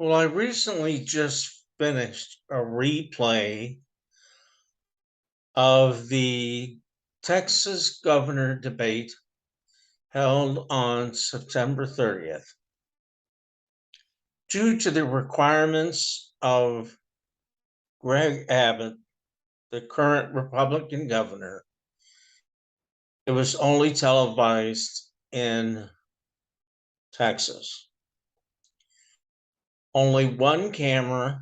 Well, I recently just finished a replay of the Texas governor debate held on September 30th. Due to the requirements of Greg Abbott, the current Republican governor, it was only televised in Texas. Only one camera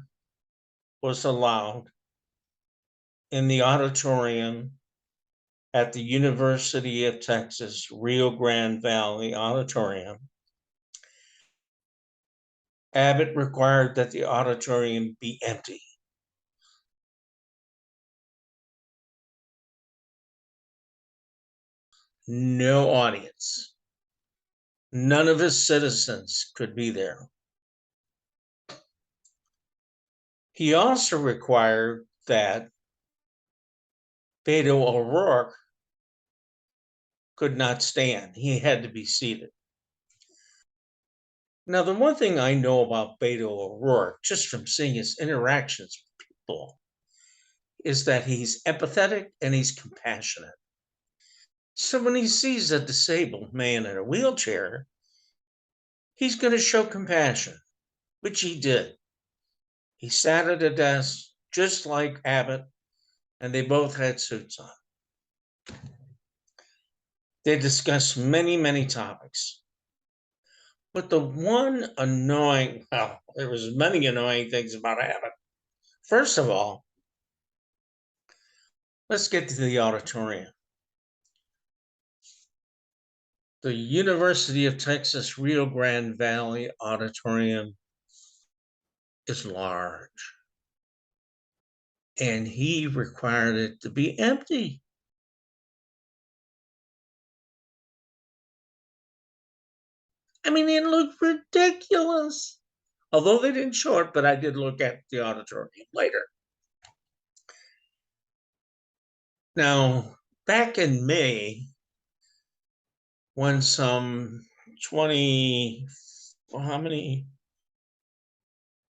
was allowed in the auditorium at the University of Texas, Rio Grande Valley Auditorium. Abbott required that the auditorium be empty. No audience. None of his citizens could be there. He also required that Beto O'Rourke could not stand. He had to be seated. Now, the one thing I know about Beto O'Rourke, just from seeing his interactions with people, is that he's empathetic and he's compassionate. So when he sees a disabled man in a wheelchair, he's going to show compassion, which he did. He sat at a desk just like Abbott, and they both had suits on. They discussed many, many topics. But the one annoying, well, there was many annoying things about Abbott. First of all, let's get to the auditorium. The University of Texas Rio Grande Valley Auditorium is large, and he required it to be empty. I mean, it looked ridiculous. Although they didn't show it, but I did look at the auditorium later. Now, back in May, when some 20, well, how many?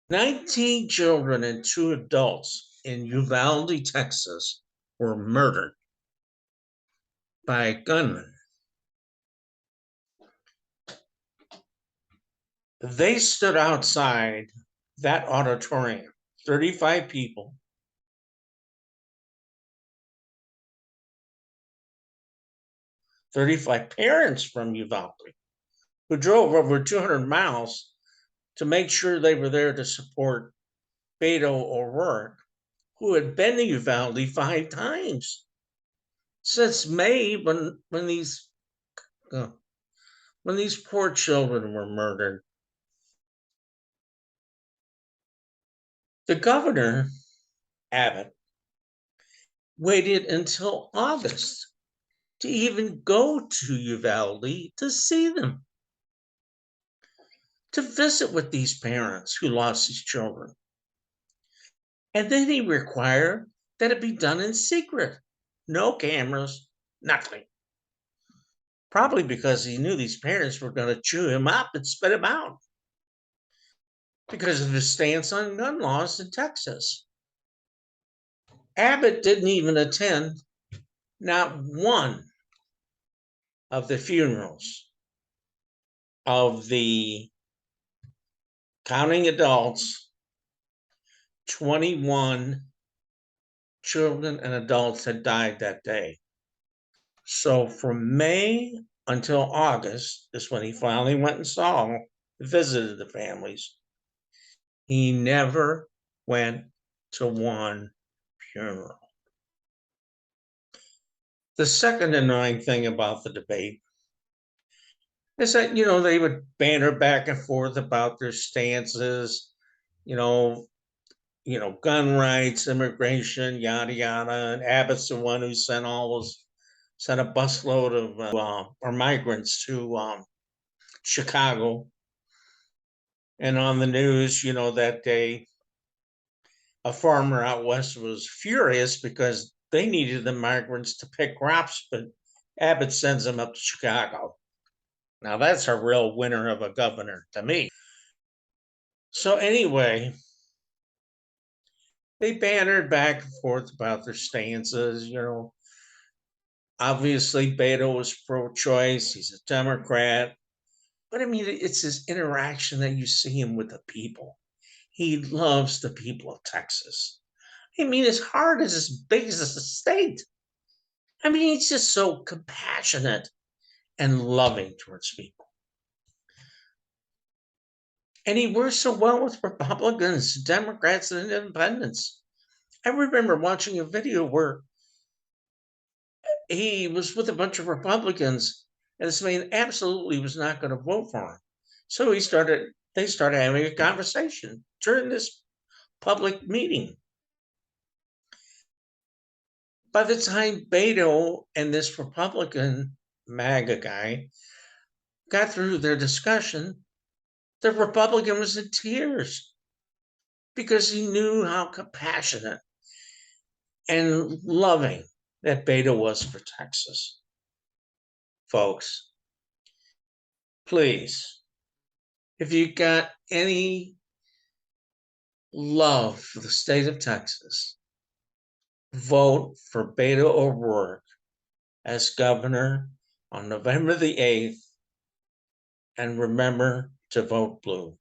19 children and 2 adults in Uvalde, Texas were murdered by a gunman. They stood outside that auditorium, 35 people, 35 parents from Uvalde who drove over 200 miles to make sure they were there to support Beto O'Rourke, who had been to Uvalde 5 times since May when these poor children were murdered. The governor, Abbott, waited until August to even go to Uvalde to see them, to visit with these parents who lost these children. And then he required that it be done in secret. No cameras, nothing. Probably because he knew these parents were going to chew him up and spit him out because of his stance on gun laws in Texas. Abbott didn't even attend not one of the funerals of the, counting adults, 21 children and adults had died that day. So from May until August is when he finally went and visited the families. He never went to one funeral. The second annoying thing about the debate is that, they would banter back and forth about their stances, gun rights, immigration, yada, yada. And Abbott's the one who sent a busload of migrants to Chicago. And on the news, that day, a farmer out west was furious because they needed the migrants to pick crops, but Abbott sends them up to Chicago. Now, that's a real winner of a governor to me. So anyway, they bantered back and forth about their stances. Obviously Beto was pro-choice. He's a Democrat. But I mean, it's his interaction that you see him with the people. He loves the people of Texas. I mean, his heart is as big as the state. I mean, he's just so compassionate and loving towards people. And he works so well with Republicans, Democrats, and independents. I remember watching a video where he was with a bunch of Republicans, and this man absolutely was not going to vote for him. So they started having a conversation during this public meeting. By the time Beto and this Republican MAGA guy got through their discussion, the Republican was in tears because he knew how compassionate and loving that Beto was for Texas. Folks, please, if you got any love for the state of Texas, vote for Beto O'Rourke as governor on November the 8th, and remember to vote blue.